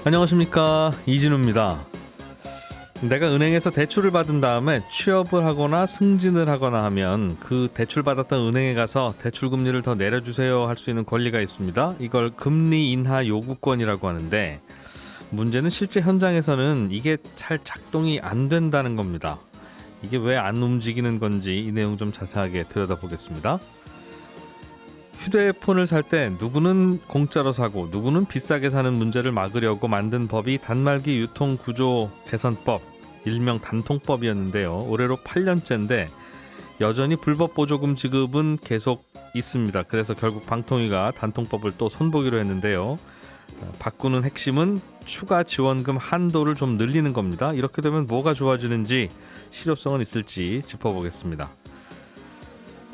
안녕하십니까, 이진우입니다. 내가 은행에서 대출을 받은 다음에 취업을 하거나 승진을 하거나 하면 그 대출 받았던 은행에 가서 대출 금리를 더 내려주세요 할 수 있는 권리가 있습니다. 이걸 금리 인하 요구권이라고 하는데, 문제는 실제 현장에서는 이게 잘 작동이 안 된다는 겁니다. 이게 왜 안 움직이는 건지 이 내용 좀 자세하게 들여다보겠습니다. 휴대폰을 살 때 누구는 공짜로 사고 누구는 비싸게 사는 문제를 막으려고 만든 법이 단말기 유통구조 개선법, 일명 단통법이었는데요. 올해로 8년째인데 여전히 불법 보조금 지급은 계속 있습니다. 그래서 결국 방통위가 단통법을 또 손보기로 했는데요. 바꾸는 핵심은 추가 지원금 한도를 좀 늘리는 겁니다. 이렇게 되면 뭐가 좋아지는지, 실효성은 있을지 짚어보겠습니다.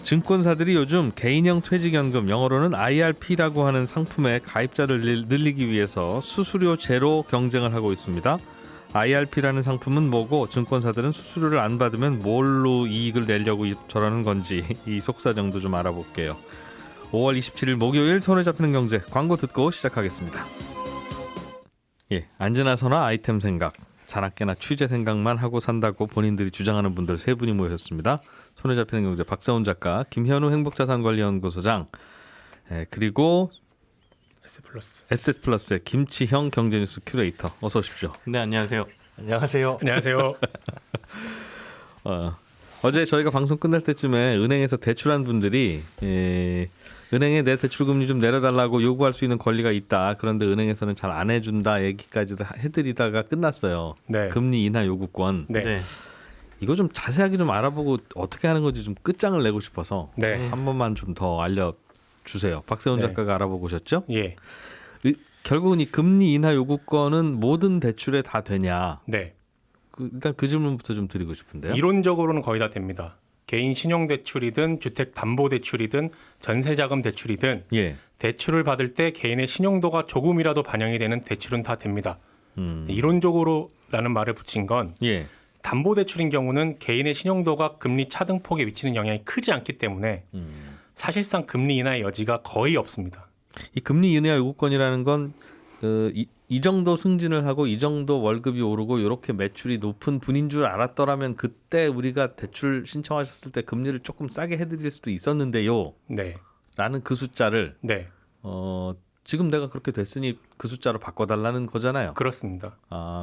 증권사들이 요즘 개인형 퇴직연금, 영어로는 IRP라고 하는 상품의 가입자를 늘리기 위해서 수수료 제로 경쟁을 하고 있습니다. IRP라는 상품은 뭐고, 증권사들은 수수료를 안 받으면 뭘로 이익을 내려고 저러는 건지 이 속사정도 좀 알아볼게요. 5월 27일 목요일 손에 잡히는 경제, 광고 듣고 시작하겠습니다. 안지나 선화 아이템 생각, 자나깨나 취재 생각만 하고 산다고 본인들이 주장하는 분들 세 분이 모였습니다. 손에 잡히는 경제 박사훈 작가, 김현우 행복자산관리연구소장, 그리고 에셋플러스의 김치형 경제뉴스 큐레이터, 어서 오십시오. 네, 안녕하세요. 안녕하세요. 안녕하세요. 어제 저희가 방송 끝날 때쯤에 은행에서 대출한 분들이 은행에 내 대출금리 좀 내려달라고 요구할 수 있는 권리가 있다. 그런데 은행에서는 잘 안 해준다 얘기까지 해드리다가 끝났어요. 네. 금리 인하 요구권. 네. 이거 좀 자세하게 좀 알아보고 어떻게 하는 건지 좀 끝장을 내고 싶어서 네. 한 번만 좀 더 알려주세요. 박세훈 네. 작가가 알아보고 오셨죠? 예. 결국은 이 금리 인하 요구권은 모든 대출에 다 되냐? 네. 일단 그 질문부터 좀 드리고 싶은데요. 이론적으로는 거의 다 됩니다. 개인 신용대출이든 주택담보대출이든 전세자금대출이든 예. 대출을 받을 때 개인의 신용도가 조금이라도 반영이 되는 대출은 다 됩니다. 이론적으로라는 말을 붙인 건 예. 담보대출인 경우는 개인의 신용도가 금리 차등폭에 미치는 영향이 크지 않기 때문에 사실상 금리 인하의 여지가 거의 없습니다. 이 금리 인하 요구권이라는 건 이 정도 승진을 하고 이 정도 월급이 오르고 이렇게 매출이 높은 분인 줄 알았더라면 그때 우리가 대출 신청하셨을 때 금리를 조금 싸게 해드릴 수도 있었는데요. 네. 라는 그 숫자를 네. 지금 내가 그렇게 됐으니 그 숫자로 바꿔달라는 거잖아요. 그렇습니다.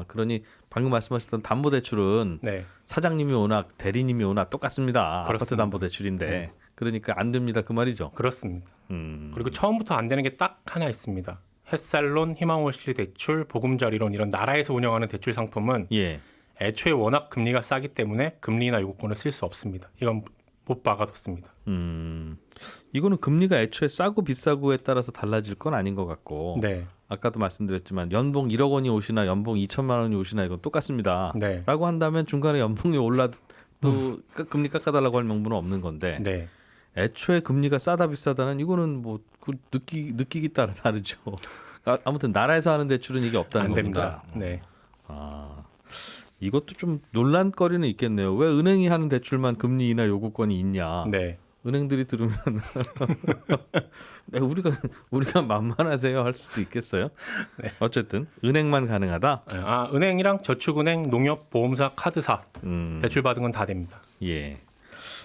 그러니 방금 말씀하셨던 담보대출은 네. 사장님이 오나 대리님이 오나 똑같습니다. 그렇습니다. 아파트 담보대출인데. 네. 그러니까 안 됩니다. 그 말이죠. 그렇습니다. 그리고 처음부터 안 되는 게 딱 하나 있습니다. 햇살론, 희망월실 대출, 보금자리론 이런 나라에서 운영하는 대출 상품은 예. 애초에 워낙 금리가 싸기 때문에 금리나 요구권을 쓸 수 없습니다. 이건 못 박아뒀습니다. 이거는 금리가 애초에 싸고 비싸고에 따라서 달라질 건 아닌 것 같고, 네. 아까도 말씀드렸지만 연봉 1억 원이 오시나 연봉 2천만 원이 오시나 이건 똑같습니다. 네. 라고 한다면 중간에 연봉이 올라도 금리 깎아달라고 할 명분은 없는 건데, 네. 애초에 금리가 싸다 비싸다는 이거는 뭐 느끼기 따라 다르죠. 아무튼 나라에서 하는 대출은 이게 없다는 안 겁니다. 됩니다. 네. 이것도 좀 논란거리는 있겠네요. 왜 은행이 하는 대출만 금리 인하 요구권이 있냐? 네. 은행들이 들으면 우리가 만만하세요 할 수도 있겠어요. 네. 어쨌든 은행만 가능하다. 은행이랑 저축은행, 농협, 보험사, 카드사 대출 받은 건 다 됩니다. 예.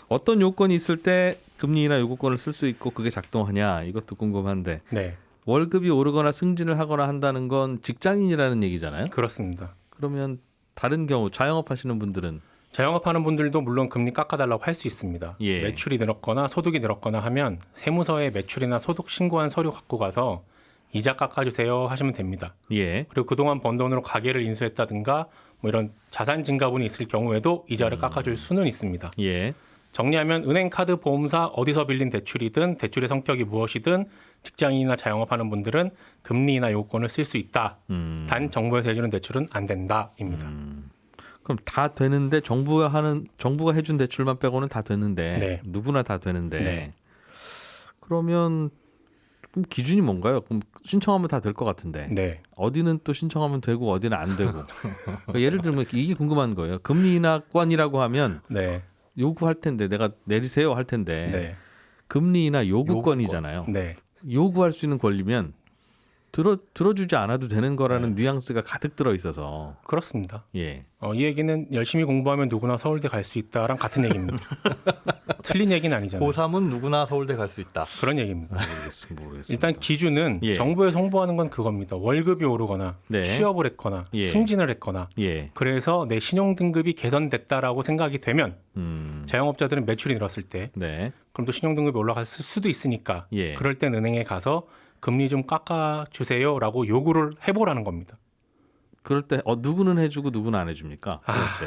어떤 요건이 있을 때 금리 인하 요구권을 쓸 수 있고 그게 작동하냐, 이것도 궁금한데, 네. 월급이 오르거나 승진을 하거나 한다는 건 직장인이라는 얘기잖아요. 그렇습니다. 그러면 다른 경우 자영업 하시는 분들은 자영업하는 분들도 물론 금리 깎아달라고 할 수 있습니다. 예. 매출이 늘었거나 소득이 늘었거나 하면 세무서에 매출이나 소득 신고한 서류 갖고 가서 이자 깎아주세요 하시면 됩니다. 예. 그리고 그동안 번 돈으로 가게를 인수했다든가 뭐 이런 자산 증가분이 있을 경우에도 이자를 깎아줄 수는 있습니다. 예. 정리하면 은행, 카드, 보험사 어디서 빌린 대출이든 대출의 성격이 무엇이든 직장인이나 자영업하는 분들은 금리나 요건을 쓸 수 있다. 단 정부에서 해주는 대출은 안 된다입니다. 그럼 다 되는데 정부가 해준 대출만 빼고는 다 되는데, 네. 누구나 다 되는데, 네. 그러면 그럼 기준이 뭔가요? 그럼 신청하면 다 될 것 같은데, 네. 어디는 또 신청하면 되고 어디는 안 되고. 그러니까 예를 들면 이게 궁금한 거예요. 금리 인하권이라고 하면 네. 요구할 텐데, 내가 내리세요 할 텐데, 네. 금리 인하 요구권이잖아요. 네. 요구할 수 있는 권리면 들어주지 않아도 되는 거라는 뉘앙스가 가득 들어 있어서. 그렇습니다. 예. 이 얘기는 열심히 공부하면 누구나 서울대 갈 수 있다랑 같은 얘기입니다. 틀린 얘기는 아니잖아요. 고3은 누구나 서울대 갈 수 있다. 그런 얘기입니다. 모르겠습니다. 일단 기준은 예. 정부에서 홍보하는 건 그겁니다. 월급이 오르거나 네. 취업을 했거나 예. 승진을 했거나 예. 그래서 내 신용 등급이 개선됐다라고 생각이 되면 음. 자영업자들은 매출이 늘었을 때 네. 그럼 또 신용 등급이 올라갔을 수도 있으니까 예. 그럴 땐 은행에 가서 금리 좀 깎아주세요라고 요구를 해보라는 겁니다. 그럴 때 누구는 해주고 누구는 안 해줍니까?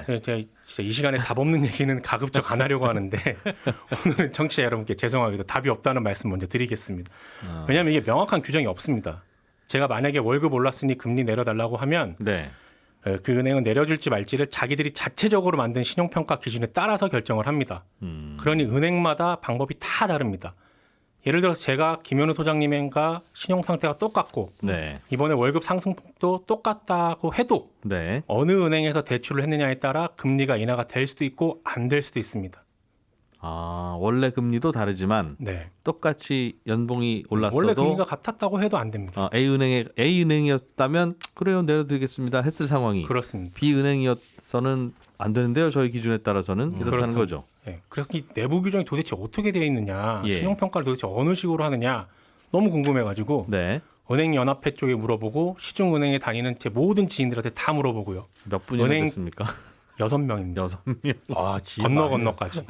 그럴 때. 제가 진짜 이 시간에 답 없는 얘기는 가급적 안 하려고 하는데 오늘은 청취자 여러분께 죄송하게도 답이 없다는 말씀 먼저 드리겠습니다. 왜냐하면 이게 명확한 규정이 없습니다. 제가 만약에 월급 올랐으니 금리 내려달라고 하면 네. 그 은행은 내려줄지 말지를 자기들이 자체적으로 만든 신용평가 기준에 따라서 결정을 합니다. 그러니 은행마다 방법이 다 다릅니다. 예를 들어서 제가 김현우 소장님과 신용 상태가 똑같고 네. 이번에 월급 상승폭도 똑같다고 해도 네. 어느 은행에서 대출을 했느냐에 따라 금리가 인하가 될 수도 있고 안 될 수도 있습니다. 아, 원래 금리도 다르지만 네. 똑같이 연봉이 올랐어도 원래 금리가 같았다고 해도 안 됩니다. A은행이었다면 그래요 내려드리겠습니다 했을 상황이 그렇습니다. B은행이어서는 안 되는데요 저희 기준에 따라서는 이렇다는 그렇죠. 거죠. 네. 그래서 이 내부 규정이 도대체 어떻게 되어 있느냐, 예. 신용평가를 도대체 어느 식으로 하느냐 너무 궁금해가지고 네. 은행연합회 쪽에 물어보고 시중은행에 다니는 제 모든 지인들한테 다 물어보고요. 몇 분이나 은행- 됐습니까? 6명입니다. 6명. 아, 지인 건너 많네. 건너까지.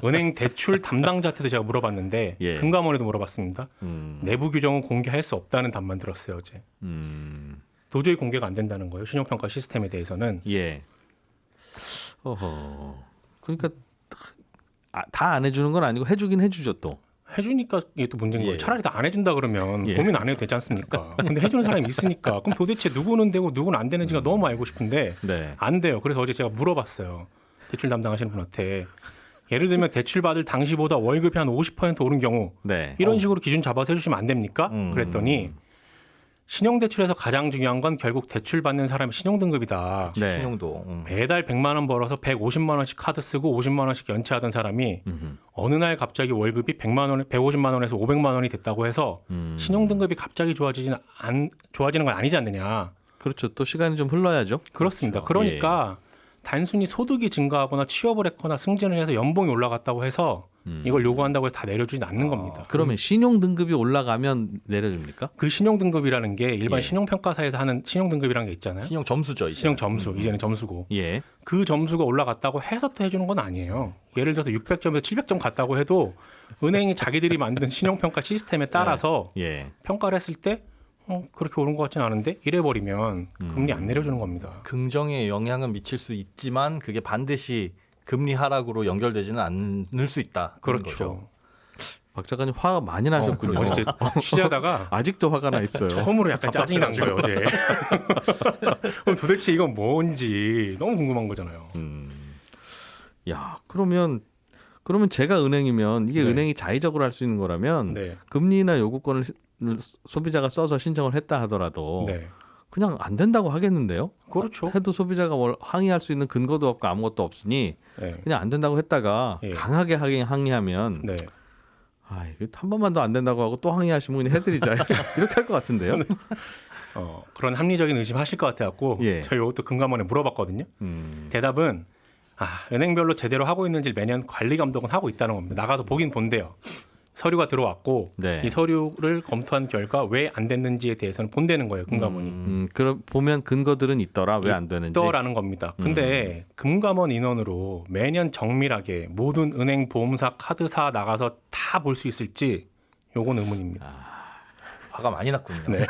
은행 대출 담당자한테도 제가 물어봤는데 예. 금감원에도 물어봤습니다. 음. 내부 규정은 공개할 수 없다는 답만 들었어요 어제. 도저히 공개가 안 된다는 거예요. 신용평가 시스템에 대해서는. 예. 어허. 그러니까 다 안 해주는 건 아니고 해주긴 해주죠 또. 해주니까 이게 또 문제인 거예요. 예. 차라리 다 안 해준다 그러면 예. 고민 안 해도 되지 않습니까? 근데 해주는 사람이 있으니까 그럼 도대체 누구는 되고 누구는 안 되는지가 너무 알고 싶은데 네. 안 돼요. 그래서 어제 제가 물어봤어요. 대출 담당하시는 분한테. 예를 들면 대출 받을 당시보다 월급이 한 50% 오른 경우 네. 이런 식으로 기준 잡아서 해주시면 안 됩니까? 그랬더니 신용대출에서 가장 중요한 건 결국 대출 받는 사람의 신용등급이다. 네. 신용도. 매달 100만 원 벌어서 150만 원씩 카드 쓰고 50만 원씩 연체하던 사람이 어느 날 갑자기 월급이 100만 원, 150만 원에서 500만 원이 됐다고 해서 신용등급이 갑자기 좋아지는 건 아니지 않느냐. 그렇죠. 또 시간이 좀 흘러야죠. 그렇습니다. 그렇죠. 그러니까 단순히 소득이 증가하거나 취업을 했거나 승진을 해서 연봉이 올라갔다고 해서 이걸 요구한다고 해서 다 내려주진 않는 겁니다. 그러면 신용 등급이 올라가면 내려줍니까? 그 신용등급이라는 게 일반 예. 신용평가사에서 하는 신용등급이라는 게 있잖아요. 신용 점수죠, 이제. 신용 점수, 이제는 점수고. 예. 그 점수가 올라갔다고 해서 또 해주는 건 아니에요. 예를 들어서 600점에서 700점 갔다고 해도 은행이 자기들이 만든 신용평가 시스템에 따라서 예. 평가를 했을 때 그렇게 오른 것 같지는 않은데 이래버리면 금리 안 내려주는 겁니다. 긍정의 영향은 미칠 수 있지만 그게 반드시 금리 하락으로 연결되지는 않을 수 있다. 그런 거죠. 그렇죠. 박 작가님 화가 많이 나셨군요. 어제 취재하다가 아직도 화가 나 있어요. 처음으로 약간 짜증이 난 거예요 어제. 도대체 이건 뭔지 너무 궁금한 거잖아요. 야, 그러면 제가 은행이면 이게 네. 은행이 자의적으로 할 수 있는 거라면 네, 금리나 요구권을 소비자가 써서 신청을 했다 하더라도 네, 그냥 안 된다고 하겠는데요? 그렇죠. 해도 소비자가 항의할 수 있는 근거도 없고 아무것도 없으니 네, 그냥 안 된다고 했다가 예. 강하게 항의하면 네. 이거 한 번만 더 안 된다고 하고 또 항의하시면 그냥 해드리자 이렇게 할 것 같은데요. 그런 합리적인 의심하실 것 같아갖고 예. 저희 이것도 금감원에 물어봤거든요. 대답은 은행별로 제대로 하고 있는지 매년 관리 감독은 하고 있다는 겁니다. 나가서 보긴 본대요. 서류가 들어왔고 네. 이 서류를 검토한 결과 왜 안 됐는지에 대해서는 본다는 거예요. 금감원이. 그럼 보면 근거들은 있더라 왜 안 되는지. 있더라는 겁니다. 근데 금감원 인원으로 매년 정밀하게 모든 은행, 보험사, 카드사 나가서 다 볼 수 있을지 요건 의문입니다. 화가 많이 났군요. 네.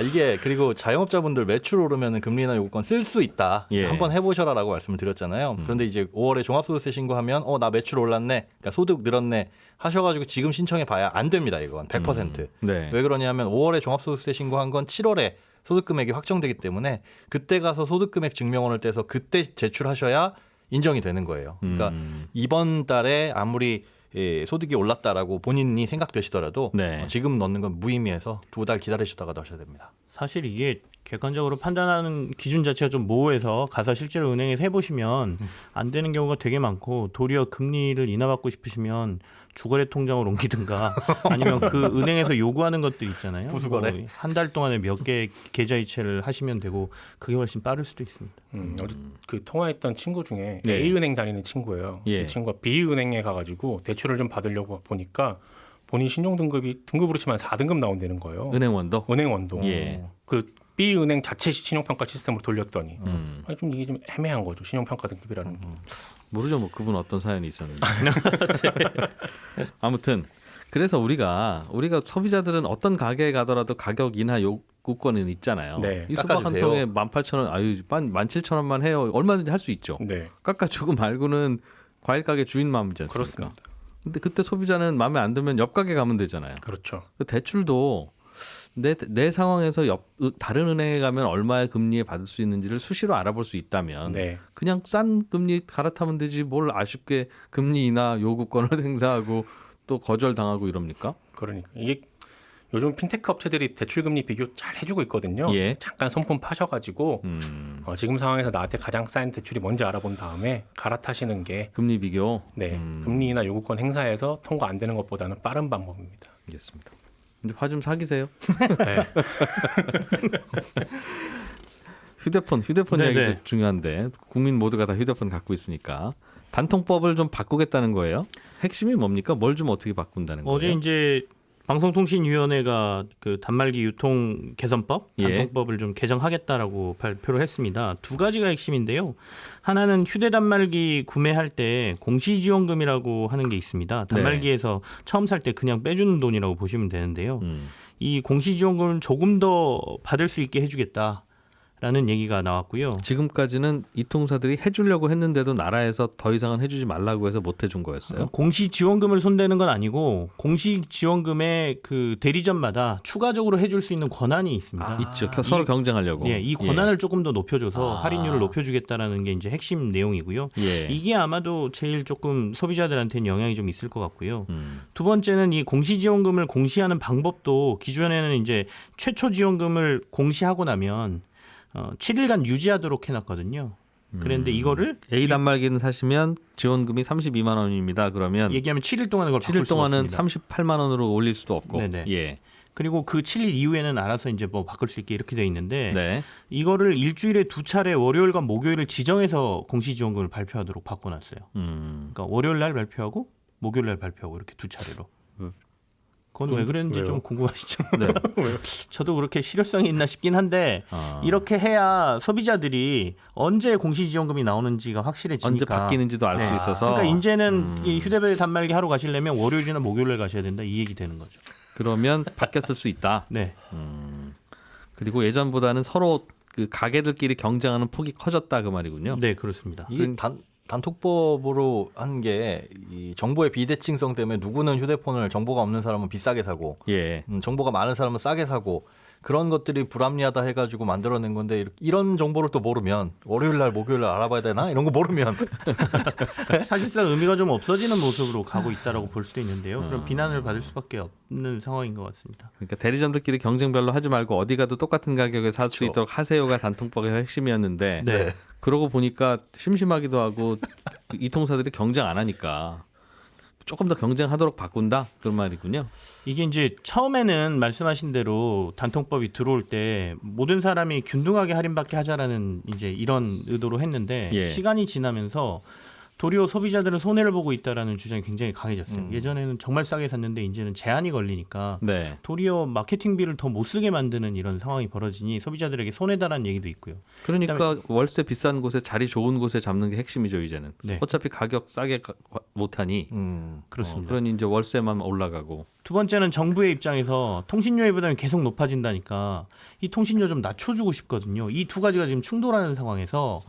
이게 그리고 자영업자분들 매출 오르면 금리나 요구권 쓸 수 있다. 예. 한번 해보셔라라고 말씀을 드렸잖아요. 그런데 이제 5월에 종합소득세 신고하면 나 매출 올랐네, 그러니까 소득 늘었네 하셔가지고 지금 신청해봐야 안 됩니다. 이건 100%. 네. 왜 그러냐면 5월에 종합소득세 신고한 건 7월에 소득금액이 확정되기 때문에 그때 가서 소득금액 증명원을 떼서 그때 제출하셔야 인정이 되는 거예요. 그러니까 이번 달에 아무리 소득이 올랐다라고 본인이 생각되시더라도 네. 지금 넣는 건 무의미해서 2달 기다리시다가 넣으셔야 됩니다. 사실 이게 객관적으로 판단하는 기준 자체가 좀 모호해서 가서 실제로 은행에서 해보시면 안 되는 경우가 되게 많고 도리어 금리를 인하받고 싶으시면 주거래 통장을 옮기든가 아니면 그 은행에서 요구하는 것들 있잖아요. 부수거래? 한 달 동안에 몇 개 계좌 이체를 하시면 되고 그게 훨씬 빠를 수도 있습니다. 어제 그 통화했던 친구 중에 네. A은행 다니는 친구예요. 예. 그 친구가 B은행에 가가지고 대출을 좀 받으려고 보니까 본인 신용등급이 등급으로 치면 4등급 나온다는 거예요. 은행원도. 은행원도. 예. 그 B은행 자체 신용평가 시스템으로 돌렸더니 음. 아니, 좀 이게 좀 애매한 거죠. 신용평가 등급이라는 게. 모르죠. 뭐 그분 어떤 사연이 있었는지. 아무튼 그래서 우리가 소비자들은 어떤 가게에 가더라도 가격 인하 요구권은 있잖아요. 네. 이 수박 한 깎아주세요. 통에 18,000원, 아유 17,000원만 해요. 얼마든지 할 수 있죠. 네. 깎아주고 말고는 과일 가게 주인 마음이지 않습니까? 그렇습니다. 근데 그때 소비자는 마음에 안 들면 옆 가게 가면 되잖아요. 그렇죠. 그 대출도 내 상황에서 다른 은행에 가면 얼마의 금리에 받을 수 있는지를 수시로 알아볼 수 있다면 네. 그냥 싼 금리 갈아타면 되지 뭘 아쉽게 금리 인하 요구권을 행사하고 또 거절당하고 이럽니까? 그러니까 이게 요즘 핀테크 업체들이 대출 금리 비교 잘 해주고 있거든요. 예. 잠깐 손품 파셔가지고 지금 상황에서 나한테 가장 싼 대출이 뭔지 알아본 다음에 갈아타시는 게 금리 비교. 네, 금리 인하 요구권 행사에서 통과 안 되는 것보다는 빠른 방법입니다. 알겠습니다. 이제 화 좀 사기세요. 네. 휴대폰 네네. 이야기도 중요한데 국민 모두가 다 휴대폰 갖고 있으니까 단통법을 좀 바꾸겠다는 거예요. 핵심이 뭡니까? 뭘 좀 어떻게 바꾼다는 거예요? 어제 이제 방송통신위원회가 그 단말기 유통 개선법, 예. 단통법을 좀 개정하겠다라고 발표를 했습니다. 두 가지가 핵심인데요. 하나는 휴대 단말기 구매할 때 공시지원금이라고 하는 게 있습니다. 단말기에서 처음 살 때 그냥 빼주는 돈이라고 보시면 되는데요. 이 공시지원금을 조금 더 받을 수 있게 해주겠다. 라는 얘기가 나왔고요. 지금까지는 이 통사들이 해주려고 했는데도 나라에서 더 이상은 해주지 말라고 해서 못 해준 거였어요. 공시지원금을 손대는 건 아니고 공시지원금의 그 대리점마다 추가적으로 해줄 수 있는 권한이 있습니다. 있죠. 서로 경쟁하려고. 예, 이 권한을 조금 더 높여줘서 아. 할인율을 높여주겠다는 게 이제 핵심 내용이고요. 예. 이게 아마도 제일 조금 소비자들한테는 영향이 좀 있을 것 같고요. 음. 두 번째는 이 공시지원금을 공시하는 방법도 기존에는 이제 최초 지원금을 공시하고 나면 7일간 유지하도록 해놨거든요. 그런데 이거를 A 단말기는 사시면 지원금이 32만 원입니다. 그러면 얘기하면 7일 동안은 그걸 7일 바꿀 수가 동안은 없습니다. 38만 원으로 올릴 수도 없고. 네네. 예. 그리고 그 7일 이후에는 알아서 이제 뭐 바꿀 수 있게 이렇게 돼 있는데 네. 이거를 일주일에 두 차례 월요일과 목요일을 지정해서 공시지원금을 발표하도록 바꿔놨어요. 그러니까 월요일 날 발표하고 목요일 날 발표하고 이렇게 두 차례로. 그건 왜 그랬는지 왜요? 좀 궁금하시죠? 네. 저도 그렇게 실효성이 있나 싶긴 한데 아. 이렇게 해야 소비자들이 언제 공시지원금이 나오는지가 확실해지니까. 언제 바뀌는지도 알 수 네. 있어서. 그러니까 이제는 이 휴대폰 단말기 하러 가시려면 월요일이나 목요일에 가셔야 된다 이 얘기 되는 거죠. 그러면 바뀌었을 수 있다. 네. 그리고 예전보다는 서로 그 가게들끼리 경쟁하는 폭이 커졌다 그 말이군요. 네, 그렇습니다. 이게 단톡법으로 한 게 이 정보의 비대칭성 때문에 누구는 휴대폰을 정보가 없는 사람은 비싸게 사고 예. 정보가 많은 사람은 싸게 사고 그런 것들이 불합리하다 해가지고 만들어낸 건데 이런 정보를 또 모르면 월요일 날 목요일 날 알아봐야 되나 이런 거 모르면 사실상 의미가 좀 없어지는 모습으로 가고 있다라고 볼 수도 있는데요. 그럼 비난을 받을 수밖에 없는 상황인 것 같습니다. 그러니까 대리점들끼리 경쟁별로 하지 말고 어디 가도 똑같은 가격에 살 수 그렇죠. 있도록 하세요가 단통법의 핵심이었는데 네. 그러고 보니까 심심하기도 하고 이 통사들이 경쟁 안 하니까 조금 더 경쟁하도록 바꾼다 그런 말이군요. 이게 이제 처음에는 말씀하신 대로 단통법이 들어올 때 모든 사람이 균등하게 할인받게 하자라는 이제 이런 의도로 했는데 예. 시간이 지나면서 도리어 소비자들은 손해를 보고 있다라는 주장이 굉장히 강해졌어요. 예전에는 정말 싸게 샀는데 이제는 제한이 걸리니까 네. 도리어 마케팅비를 더 못 쓰게 만드는 이런 상황이 벌어지니 소비자들에게 손해다라는 얘기도 있고요. 그러니까 월세 비싼 곳에 자리 좋은 곳에 잡는 게 핵심이죠 이제는. 네. 어차피 가격 싸게 못하니 그렇습니다. 그러니 이제 월세만 올라가고. 두 번째는 정부의 입장에서 통신료의 부담이 계속 높아진다니까 이 통신료 좀 낮춰주고 싶거든요. 이 두 가지가 지금 충돌하는 상황에서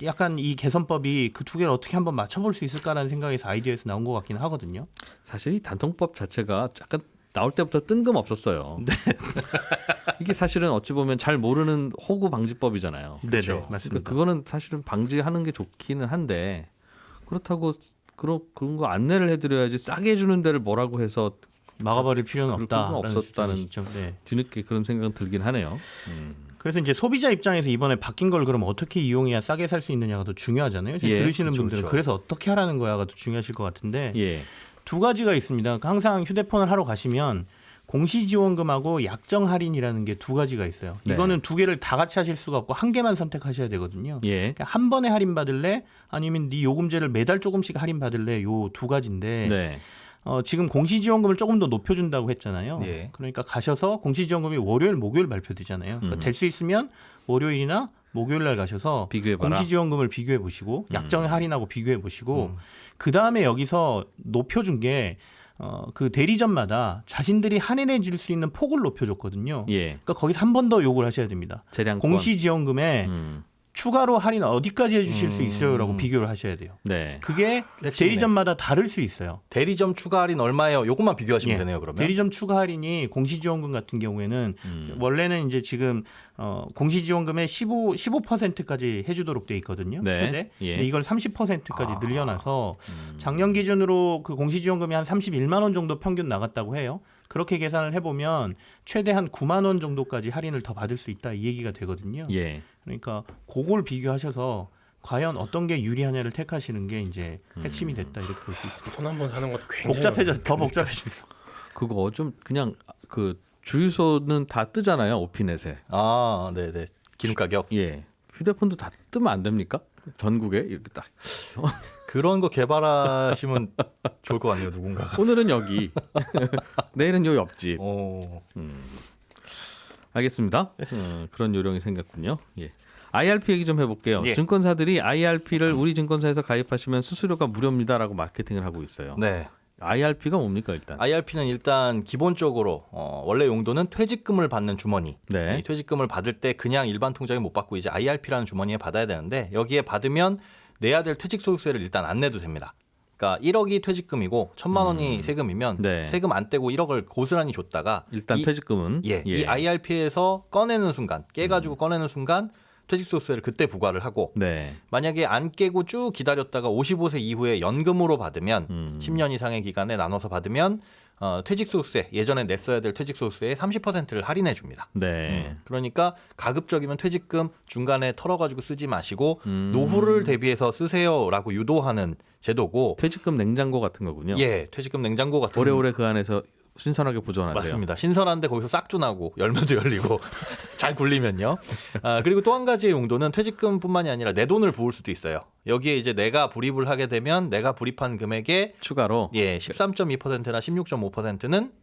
약간 이 개선법이 그 두 개를 어떻게 한번 맞춰볼 수 있을까라는 생각에서 아이디어에서 나온 것 같긴 하거든요. 사실 이 단통법 자체가 약간 나올 때부터 뜬금없었어요. 네. 이게 사실은 어찌 보면 잘 모르는 호구 방지법이잖아요. 네네, 그러니까 맞습니다. 그거는 사실은 방지하는 게 좋기는 한데 그렇다고 그런 거 안내를 해드려야지 싸게 해주는 데를 뭐라고 해서 막아버릴 필요는 그럴 필요는 없다라는 없었다는 주장이시죠. 네. 뒤늦게 그런 생각 들긴 하네요. 그래서 이제 소비자 입장에서 이번에 바뀐 걸 그럼 어떻게 이용해야 싸게 살 수 있느냐가 더 중요하잖아요. 지금 예, 들으시는 그렇죠, 분들은 그렇죠. 그래서 어떻게 하라는 거야가 더 중요하실 것 같은데 예. 두 가지가 있습니다. 항상 휴대폰을 하러 가시면 공시지원금하고 약정 할인이라는 게 두 가지가 있어요. 네. 이거는 두 개를 다 같이 하실 수가 없고 한 개만 선택하셔야 되거든요. 예. 그러니까 한 번에 할인 받을래? 아니면 네 요금제를 매달 조금씩 할인 받을래? 요 두 가지인데 네. 지금 공시지원금을 조금 더 높여준다고 했잖아요. 예. 그러니까 가셔서 공시지원금이 월요일, 목요일 발표되잖아요. 그러니까 될 수 있으면 월요일이나 목요일 날 가셔서 비교해봐라. 공시지원금을 비교해 보시고 약정 할인하고 비교해 보시고 그 다음에 여기서 높여준 게 그 대리점마다 자신들이 할인해 줄 수 있는 폭을 높여줬거든요. 예. 그러니까 거기서 한 번 더 요구를 하셔야 됩니다. 재량권. 공시지원금에 추가로 할인 어디까지 해주실 수 있어요라고 비교를 하셔야 돼요. 네. 그게 핵심이네. 대리점마다 다를 수 있어요. 대리점 추가 할인 얼마예요? 요것만 비교하시면 예. 되네요. 그러면. 대리점 추가 할인이 공시지원금 같은 경우에는 원래는 이제 지금 공시지원금의 15%까지 해주도록 돼 있거든요. 네. 최대. 예. 근데 이걸 30%까지 늘려놔서 작년 기준으로 그 공시지원금이 한 31만 원 정도 평균 나갔다고 해요. 그렇게 계산을 해보면 최대 한 9만 원 정도까지 할인을 더 받을 수 있다 이 얘기가 되거든요. 예. 그러니까 그걸 비교하셔서 과연 어떤 게 유리하냐를 택하시는 게 이제 핵심이 됐다 이렇게 볼 수 있습니다. 폰 한 번 사는 것도 굉장히 복잡해져 더 어렵습니다. 복잡해집니다. 그거 좀 그냥 그 주유소는 다 뜨잖아요. 오피넷에. 아, 네, 네. 기름 가격. 예. 휴대폰도 다 뜨면 안 됩니까? 전국에 이렇게 딱. 해서. 그런 거 개발하시면 좋을 것 같네요. 누군가가. 오늘은 여기. 내일은 요 옆집. 오. 알겠습니다. 그런 요령이 생겼군요. 예. IRP 얘기 좀 해볼게요. 예. 증권사들이 IRP를 우리 증권사에서 가입하시면 수수료가 무료입니다라고 마케팅을 하고 있어요. 네. IRP가 뭡니까 일단? IRP는 일단 기본적으로 원래 용도는 퇴직금을 받는 주머니. 네. 이 퇴직금을 받을 때 그냥 일반 통장에 못 받고 이제 IRP라는 주머니에 받아야 되는데 여기에 받으면 내야 될 퇴직소득세를 일단 안 내도 됩니다. 그러니까 1억이 퇴직금이고 1,000만 원이 세금이면 네. 세금 안 떼고 1억을 고스란히 줬다가 일단 퇴직금은 이 IRP에서 꺼내는 순간 깨가지고 꺼내는 순간 퇴직소득세를 그때 부과를 하고 네. 만약에 안 깨고 쭉 기다렸다가 55세 이후에 연금으로 받으면 10년 이상의 기간에 나눠서 받으면 퇴직소득세 예전에 냈어야 될 퇴직소득세의 30%를 할인해 줍니다. 네. 그러니까 가급적이면 퇴직금 중간에 털어가지고 쓰지 마시고 노후를 대비해서 쓰세요라고 유도하는 제도고 퇴직금 냉장고 같은 거군요. 예, 퇴직금 냉장고 같은 오래오래 그 안에서 신선하게 보존하세요. 맞습니다. 신선한데 거기서 싹주 나고 열매도 열리고 잘 굴리면요. 그리고 또 한 가지의 용도는 퇴직금뿐만이 아니라 내 돈을 부을 수도 있어요. 여기에 이제 내가 불입을 하게 되면 내가 불입한 금액의 추가로 13.2%나 16.5%는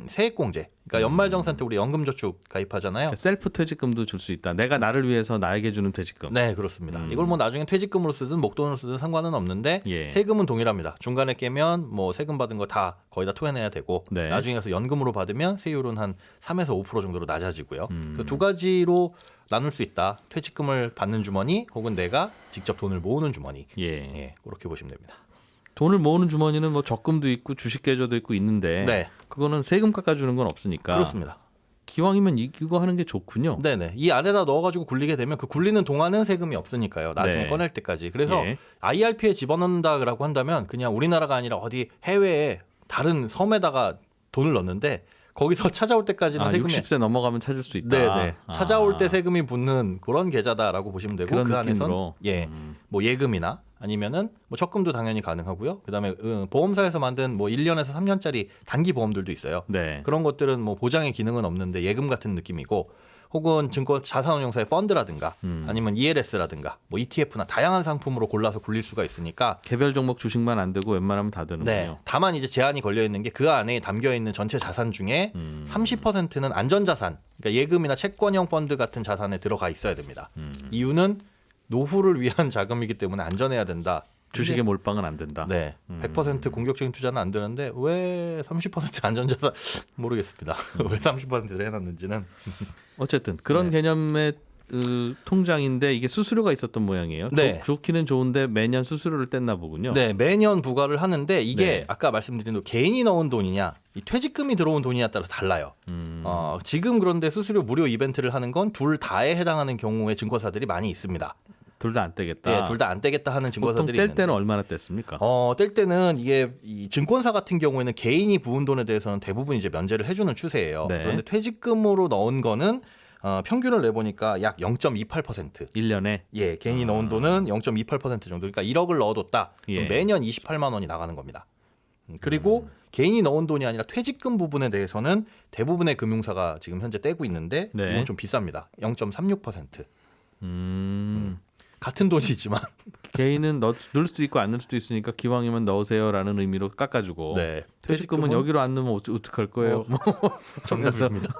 세액공제. 그러니까 연말정산 때 우리 연금저축 가입하잖아요. 셀프 퇴직금도 줄 수 있다. 내가 나를 위해서 나에게 주는 퇴직금. 네, 그렇습니다. 이걸 뭐 나중에 퇴직금으로 쓰든 목돈으로 쓰든 상관은 없는데 예. 세금은 동일합니다. 중간에 깨면 뭐 세금 받은 거 다 거의 다 토해내야 되고 네. 나중에 가서 연금으로 받으면 세율은 한 3에서 5% 정도로 낮아지고요. 그두 가지로 나눌 수 있다. 퇴직금을 받는 주머니 혹은 내가 직접 돈을 모으는 주머니. 예. 예, 그렇게 보시면 됩니다. 돈을 모으는 주머니는 뭐 적금도 있고 주식 계좌도 있고 있는데 네. 그거는 세금 깎아주는 건 없으니까. 그렇습니다. 기왕이면 이거 하는 게 좋군요. 네네. 이 안에다 넣어가지고 굴리게 되면 그 굴리는 동안은 세금이 없으니까요. 나중에 네. 꺼낼 때까지. 그래서 예. IRP에 집어넣는다라고 한다면 그냥 우리나라가 아니라 어디 해외에 다른 섬에다가 돈을 넣는데 거기서 찾아올 때까지는 세금이 60세 넘어가면 찾을 수 있다. 네네. 찾아올 때 세금이 붙는 그런 계좌다라고 보시면 되고 그런 그 안에선 느낌으로. 뭐 예금이나 아니면은 뭐 적금도 당연히 가능하고요. 그다음에 보험사에서 만든 뭐 1년에서 3년짜리 단기 보험들도 있어요. 네. 그런 것들은 뭐 보장의 기능은 없는데 예금 같은 느낌이고 혹은 증권 자산운용사의 펀드라든가 아니면 ELS라든가 뭐 ETF나 다양한 상품으로 골라서 굴릴 수가 있으니까 개별 종목 주식만 안 되고 웬만하면 다 되는군요. 네. 다만 이제 제한이 걸려 있는 게 그 안에 담겨 있는 전체 자산 중에 30%는 안전자산, 그러니까 예금이나 채권형 펀드 같은 자산에 들어가 있어야 됩니다. 이유는 노후를 위한 자금이기 때문에 안전해야 된다. 주식에 몰빵은 안 된다. 네, 100% 공격적인 투자는 안 되는데 왜 30% 안전자산 모르겠습니다. 왜 30%를 해놨는지는. 어쨌든 그런 개념의 통장인데 이게 수수료가 있었던 모양이에요. 네. 좋기는 좋은데 매년 수수료를 뗐나 보군요. 네, 매년 부과를 하는데 이게 네. 아까 말씀드린 대로 개인이 넣은 돈이냐, 이 퇴직금이 들어온 돈이냐에 따라서 달라요. 지금 그런데 수수료 무료 이벤트를 하는 건 둘 다에 해당하는 경우의 증권사들이 많이 있습니다. 둘 다 안 떼겠다. 네, 둘 다 안 떼겠다 하는 보통 증권사들이 뗄 있는데. 때는 얼마나 뗐습니까? 뗄 때는 이게 이 증권사 같은 경우에는 개인이 부은 돈에 대해서는 대부분 이제 면제를 해주는 추세예요. 네. 그런데 퇴직금으로 넣은 거는 평균을 내보니까 약 0.28%. 1년에 예, 개인이 넣은 돈은 0.28% 정도. 그러니까 1억을 넣어뒀다. 예. 그럼 매년 28만 원이 나가는 겁니다. 그리고 개인이 넣은 돈이 아니라 퇴직금 부분에 대해서는 대부분의 금융사가 지금 현재 떼고 있는데 네. 이건 좀 비쌉니다. 0.36%. 음. 같은 돈이지만 개인은 넣을 수도 있고 안 넣을 수도 있으니까 기왕이면 넣으세요라는 의미로 깎아주고 네. 퇴직금은 여기로 안 넣으면 어떡할 거예요? 정답입니다.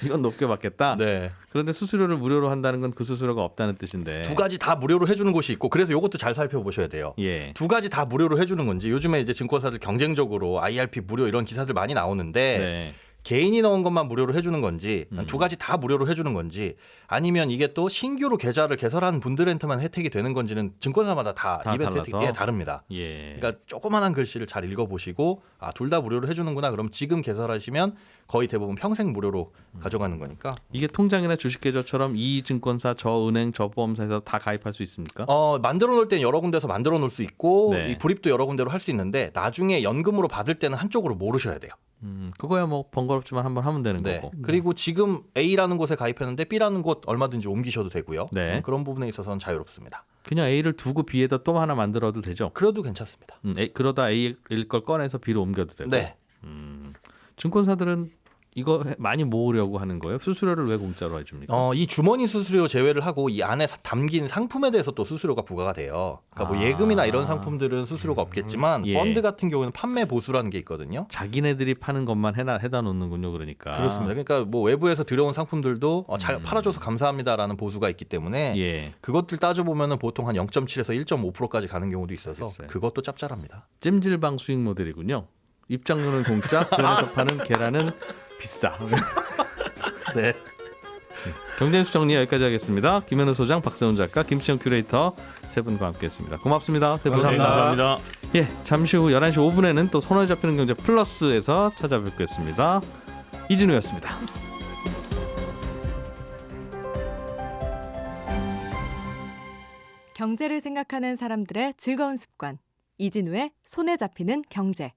이건 높게 받겠다. 네. 그런데 수수료를 무료로 한다는 건 그 수수료가 없다는 뜻인데. 두 가지 다 무료로 해주는 곳이 있고 그래서 이것도 잘 살펴보셔야 돼요. 예. 두 가지 다 무료로 해주는 건지 요즘에 이제 증권사들 경쟁적으로 IRP 무료 이런 기사들 많이 나오는데 네. 개인이 넣은 것만 무료로 해주는 건지 두 가지 다 무료로 해주는 건지 아니면 이게 또 신규로 계좌를 개설한 분들한테만 혜택이 되는 건지는 증권사마다 다 이벤트 달라서? 혜택이 다릅니다. 예. 그러니까 조그만한 글씨를 잘 읽어보시고 둘 다 무료로 해주는구나. 그럼 지금 개설하시면 거의 대부분 평생 무료로 가져가는 거니까. 이게 통장이나 주식 계좌처럼 이 증권사, 저 은행, 저 보험사에서 다 가입할 수 있습니까? 만들어 놓을 땐 여러 군데서 만들어 놓을 수 있고 네. 이 불입도 여러 군데로 할 수 있는데 나중에 연금으로 받을 때는 한쪽으로 모르셔야 돼요. 그거야 뭐 번거롭지만 한번 하면 되는 네. 거고. 그리고 지금 A라는 곳에 가입했는데 B라는 곳 얼마든지 옮기셔도 되고요. 네. 그런 부분에 있어서는 자유롭습니다. 그냥 A를 두고 B에다 또 하나 만들어도 되죠. 그래도 괜찮습니다. 그러다 A일 걸 꺼내서 B로 옮겨도 되고. 네. 증권사들은 이거 많이 모으려고 하는 거예요? 수수료를 왜 공짜로 해줍니까? 이 주머니 수수료 제외를 하고 이 안에 담긴 상품에 대해서 또 수수료가 부과가 돼요. 그러니까 뭐 예금이나 이런 상품들은 수수료가 없겠지만 예. 펀드 같은 경우는 판매 보수라는 게 있거든요. 자기네들이 파는 것만 해다 놓는군요. 그러니까. 그렇습니다. 그러니까 뭐 외부에서 들여온 상품들도 잘 팔아줘서 감사합니다라는 보수가 있기 때문에 예. 그것들 따져보면 보통 한 0.7에서 1.5%까지 가는 경우도 있어서 알겠어요. 그것도 짭짤합니다. 찜질방 수익 모델이군요. 입장료는 공짜, 그 안에서 파는 계란은 비싸. 네. 경제뉴스 정리 여기까지 하겠습니다. 김현우 소장, 박세훈 작가, 김시영 큐레이터 세 분과 함께했습니다. 고맙습니다. 세 분. 감사합니다. 예, 잠시 후 11시 5분에는 또 손에 잡히는 경제 플러스에서 찾아뵙겠습니다. 이진우였습니다. 경제를 생각하는 사람들의 즐거운 습관. 이진우의 손에 잡히는 경제.